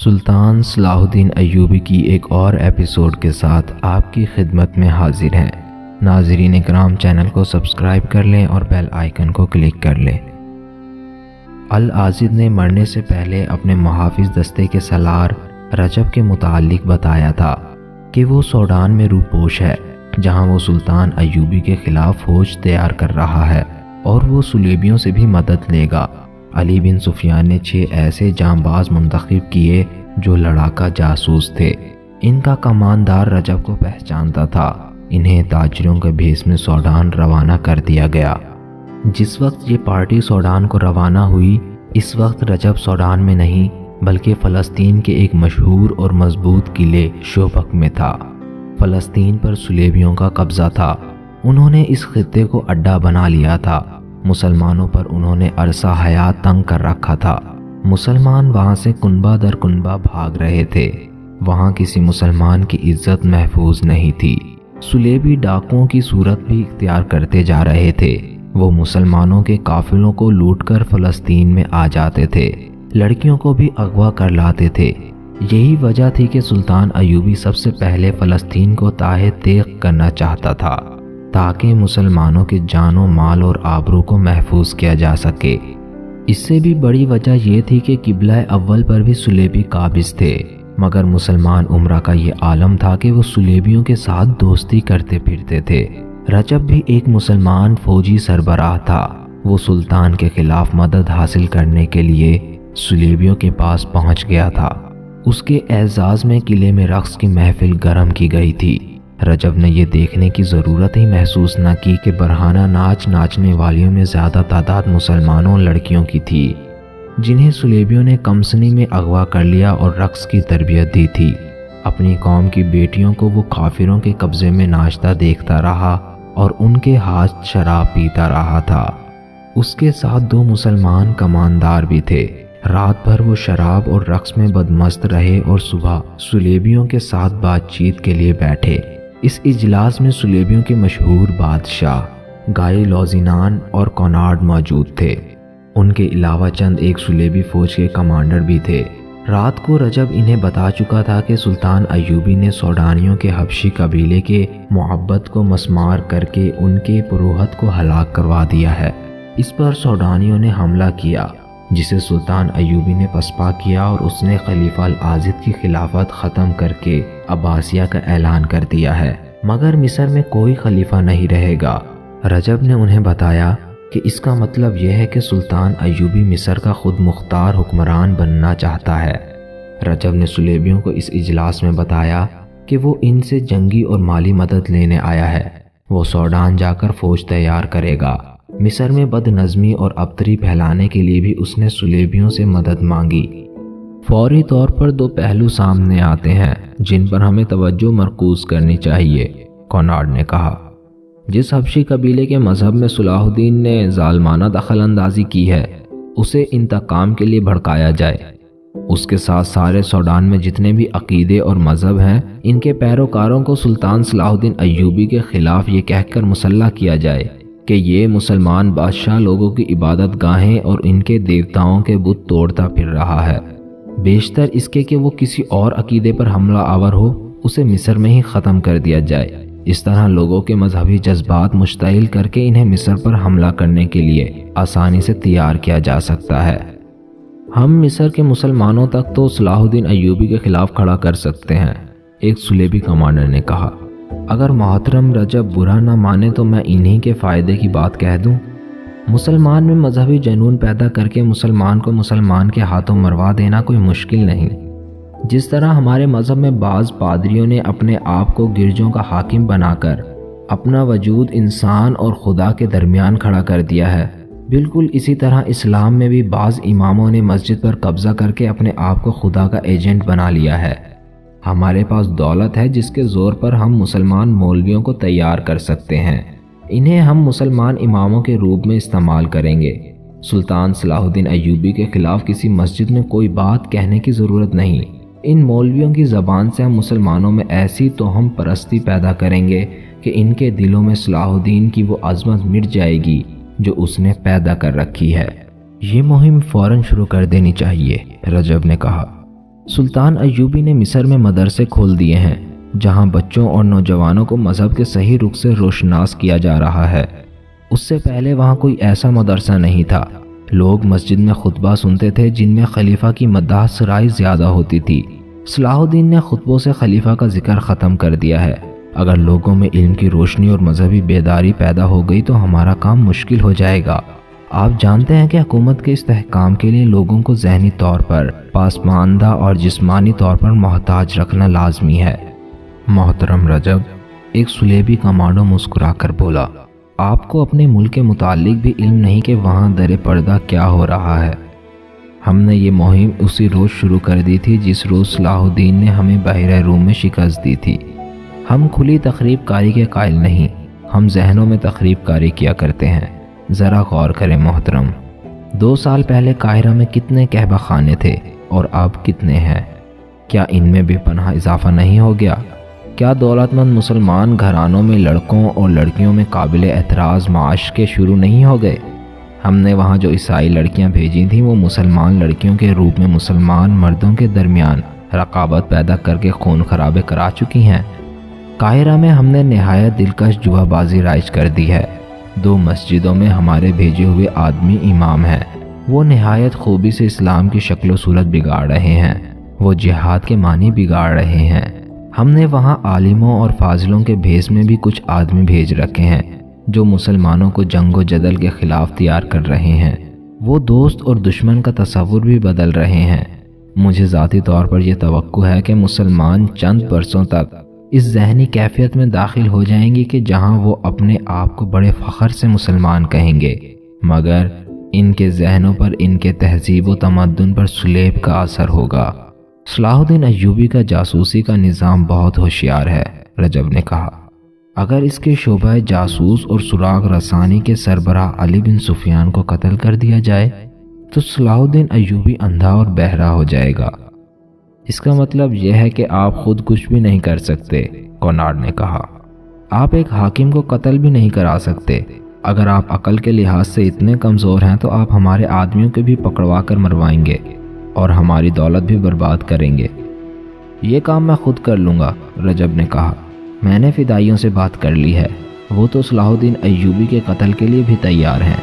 سلطان صلاح الدین ایوبی کی ایک اور ایپیسوڈ کے ساتھ آپ کی خدمت میں حاضر ہیں۔ ناظرین کرام، چینل کو سبسکرائب کر لیں اور بیل آئیکن کو کلک کر لیں۔ العاضد نے مرنے سے پہلے اپنے محافظ دستے کے سالار رجب کے متعلق بتایا تھا کہ وہ سوڈان میں روپوش ہے، جہاں وہ سلطان ایوبی کے خلاف فوج تیار کر رہا ہے اور وہ صلیبیوں سے بھی مدد لے گا۔ علی بن سفیان نے 6 ایسے جانباز منتخب کیے جو لڑاکا جاسوس تھے۔ ان کا کماندار رجب کو پہچانتا تھا۔ انہیں تاجروں کے بھیس میں سوڈان روانہ کر دیا گیا۔ جس وقت یہ پارٹی سوڈان کو روانہ ہوئی، اس وقت رجب سوڈان میں نہیں بلکہ فلسطین کے ایک مشہور اور مضبوط قلعے شوبک میں تھا۔ فلسطین پر صلیبیوں کا قبضہ تھا۔ انہوں نے اس خطے کو اڈا بنا لیا تھا۔ مسلمانوں پر انہوں نے عرصہ حیات تنگ کر رکھا تھا۔ مسلمان وہاں سے کنبہ در کنبہ بھاگ رہے تھے۔ وہاں کسی مسلمان کی عزت محفوظ نہیں تھی۔ صلیبی ڈاکوؤں کی صورت بھی اختیار کرتے جا رہے تھے۔ وہ مسلمانوں کے قافلوں کو لوٹ کر فلسطین میں آ جاتے تھے۔ لڑکیوں کو بھی اغوا کر لاتے تھے۔ یہی وجہ تھی کہ سلطان ایوبی سب سے پہلے فلسطین کو تاہ تیغ کرنا چاہتا تھا، تاکہ مسلمانوں کے جان و مال اور آبرو کو محفوظ کیا جا سکے۔ اس سے بھی بڑی وجہ یہ تھی کہ قبلہ اول پر بھی صلیبی قابض تھے، مگر مسلمان امرا کا یہ عالم تھا کہ وہ صلیبیوں کے ساتھ دوستی کرتے پھرتے تھے۔ رجب بھی ایک مسلمان فوجی سربراہ تھا۔ وہ سلطان کے خلاف مدد حاصل کرنے کے لیے صلیبیوں کے پاس پہنچ گیا تھا۔ اس کے اعزاز میں قلعے میں رقص کی محفل گرم کی گئی تھی۔ رجب نے یہ دیکھنے کی ضرورت ہی محسوس نہ کی کہ برہنہ ناچ ناچنے والیوں میں زیادہ تعداد مسلمانوں لڑکیوں کی تھی، جنہیں صلیبیوں نے کمسنی میں اغوا کر لیا اور رقص کی تربیت دی تھی۔ اپنی قوم کی بیٹیوں کو وہ کافروں کے قبضے میں ناچتا دیکھتا رہا اور ان کے ہاتھ شراب پیتا رہا تھا۔ اس کے ساتھ 2 مسلمان کماندار بھی تھے۔ رات بھر وہ شراب اور رقص میں بدمست رہے اور صبح صلیبیوں کے ساتھ بات چیت کے لیے بیٹھے۔ اس اجلاس میں صلیبیوں کے مشہور بادشاہ گائے لوزینان اور کونارڈ موجود تھے۔ ان کے علاوہ چند ایک صلیبی فوج کے کمانڈر بھی تھے۔ رات کو رجب انہیں بتا چکا تھا کہ سلطان ایوبی نے سوڈانیوں کے حبشی قبیلے کے معبد کو مسمار کر کے ان کے پروہت کو ہلاک کروا دیا ہے۔ اس پر سوڈانیوں نے حملہ کیا، جسے سلطان ایوبی نے پسپا کیا اور اس نے خلیفہ العاضد کی خلافت ختم کر کے عباسیہ کا اعلان کر دیا ہے، مگر مصر میں کوئی خلیفہ نہیں رہے گا۔ رجب نے انہیں بتایا کہ اس کا مطلب یہ ہے کہ سلطان ایوبی مصر کا خود مختار حکمران بننا چاہتا ہے۔ رجب نے صلیبیوں کو اس اجلاس میں بتایا کہ وہ ان سے جنگی اور مالی مدد لینے آیا ہے۔ وہ سوڈان جا کر فوج تیار کرے گا۔ مصر میں بد نظمی اور ابتری پھیلانے کے لیے بھی اس نے صلیبیوں سے مدد مانگی۔ فوری طور پر 2 پہلو سامنے آتے ہیں جن پر ہمیں توجہ مرکوز کرنی چاہیے، کونارڈ نے کہا۔ جس حبشی قبیلے کے مذہب میں صلاح الدین نے ظالمانہ دخل اندازی کی ہے، اسے انتقام کے لیے بھڑکایا جائے۔ اس کے ساتھ سارے سوڈان میں جتنے بھی عقیدے اور مذہب ہیں، ان کے پیروکاروں کو سلطان صلاح الدین ایوبی کے خلاف یہ کہہ کر مسلح کیا جائے کہ یہ مسلمان بادشاہ لوگوں کی عبادت گاہیں اور ان کے دیوتاؤں کے بت توڑتا پھر رہا ہے۔ بیشتر اس کے کہ وہ کسی اور عقیدے پر حملہ آور ہو، اسے مصر میں ہی ختم کر دیا جائے۔ اس طرح لوگوں کے مذہبی جذبات مشتعل کر کے انہیں مصر پر حملہ کرنے کے لیے آسانی سے تیار کیا جا سکتا ہے۔ ہم مصر کے مسلمانوں تک تو صلاح الدین ایوبی کے خلاف کھڑا کر سکتے ہیں، ایک صلیبی کمانڈر نے کہا۔ اگر محترم رجب برا نہ مانے تو میں انہی کے فائدے کی بات کہہ دوں۔ مسلمان میں مذہبی جنون پیدا کر کے مسلمان کو مسلمان کے ہاتھوں مروا دینا کوئی مشکل نہیں۔ جس طرح ہمارے مذہب میں بعض پادریوں نے اپنے آپ کو گرجوں کا حاکم بنا کر اپنا وجود انسان اور خدا کے درمیان کھڑا کر دیا ہے، بالکل اسی طرح اسلام میں بھی بعض اماموں نے مسجد پر قبضہ کر کے اپنے آپ کو خدا کا ایجنٹ بنا لیا ہے۔ ہمارے پاس دولت ہے جس کے زور پر ہم مسلمان مولویوں کو تیار کر سکتے ہیں۔ انہیں ہم مسلمان اماموں کے روپ میں استعمال کریں گے۔ سلطان صلاح الدین ایوبی کے خلاف کسی مسجد میں کوئی بات کہنے کی ضرورت نہیں۔ ان مولویوں کی زبان سے ہم مسلمانوں میں ایسی توہم پرستی پیدا کریں گے کہ ان کے دلوں میں صلاح الدین کی وہ عظمت مٹ جائے گی جو اس نے پیدا کر رکھی ہے۔ یہ مہم فوراً شروع کر دینی چاہیے، رجب نے کہا۔ سلطان ایوبی نے مصر میں مدرسے کھول دیے ہیں جہاں بچوں اور نوجوانوں کو مذہب کے صحیح رخ سے روشناس کیا جا رہا ہے۔ اس سے پہلے وہاں کوئی ایسا مدرسہ نہیں تھا۔ لوگ مسجد میں خطبہ سنتے تھے جن میں خلیفہ کی مداح سرائی زیادہ ہوتی تھی۔ صلاح الدین نے خطبوں سے خلیفہ کا ذکر ختم کر دیا ہے۔ اگر لوگوں میں علم کی روشنی اور مذہبی بیداری پیدا ہو گئی تو ہمارا کام مشکل ہو جائے گا۔ آپ جانتے ہیں کہ حکومت کے استحکام کے لیے لوگوں کو ذہنی طور پر پاسماندہ اور جسمانی طور پر محتاج رکھنا لازمی ہے۔ محترم رجب، ایک سلیبی کمانڈو مسکرا کر بولا، آپ کو اپنے ملک کے متعلق بھی علم نہیں کہ وہاں در پردہ کیا ہو رہا ہے۔ ہم نے یہ مہم اسی روز شروع کر دی تھی جس روز صلاح الدین نے ہمیں بحیرہ روم میں شکست دی تھی۔ ہم کھلی تخریب کاری کے قائل نہیں، ہم ذہنوں میں تخریب کاری کیا کرتے ہیں۔ ذرا غور کریں محترم، 2 سال پہلے قاہرہ میں کتنے کہبہ خانے تھے اور اب کتنے ہیں؟ کیا ان میں بے پناہ اضافہ نہیں ہو گیا؟ کیا دولت مند مسلمان گھرانوں میں لڑکوں اور لڑکیوں میں قابل اعتراض معاش کے شروع نہیں ہو گئے؟ ہم نے وہاں جو عیسائی لڑکیاں بھیجی تھیں وہ مسلمان لڑکیوں کے روپ میں مسلمان مردوں کے درمیان رقابت پیدا کر کے خون خرابے کرا چکی ہیں۔ قاہرہ میں ہم نے نہایت دلکش جوا بازی رائج کر دی ہے۔ 2 مسجدوں میں ہمارے بھیجے ہوئے آدمی امام ہیں، وہ نہایت خوبی سے اسلام کی شکل و صورت بگاڑ رہے ہیں، وہ جہاد کے معنی بگاڑ رہے ہیں۔ ہم نے وہاں عالموں اور فاضلوں کے بھیس میں بھی کچھ آدمی بھیج رکھے ہیں جو مسلمانوں کو جنگ و جدل کے خلاف تیار کر رہے ہیں۔ وہ دوست اور دشمن کا تصور بھی بدل رہے ہیں۔ مجھے ذاتی طور پر یہ توقع ہے کہ مسلمان چند برسوں تک اس ذہنی کیفیت میں داخل ہو جائیں گی کہ جہاں وہ اپنے آپ کو بڑے فخر سے مسلمان کہیں گے، مگر ان کے ذہنوں پر ان کے تہذیب و تمدن پر سلیب کا اثر ہوگا۔ صلاح الدین ایوبی کا جاسوسی کا نظام بہت ہوشیار ہے، رجب نے کہا۔ اگر اس کے شعبہ جاسوس اور سراغ رسانی کے سربراہ علی بن سفیان کو قتل کر دیا جائے تو صلاح الدین ایوبی اندھا اور بہرا ہو جائے گا۔ اس کا مطلب یہ ہے کہ آپ خود کچھ بھی نہیں کر سکتے، کونارڈ نے کہا۔ آپ ایک حاکم کو قتل بھی نہیں کرا سکتے۔ اگر آپ عقل کے لحاظ سے اتنے کمزور ہیں تو آپ ہمارے آدمیوں کو بھی پکڑوا کر مروائیں گے اور ہماری دولت بھی برباد کریں گے۔ یہ کام میں خود کر لوں گا، رجب نے کہا۔ میں نے فدائیوں سے بات کر لی ہے، وہ تو صلاح الدین ایوبی کے قتل کے لیے بھی تیار ہیں۔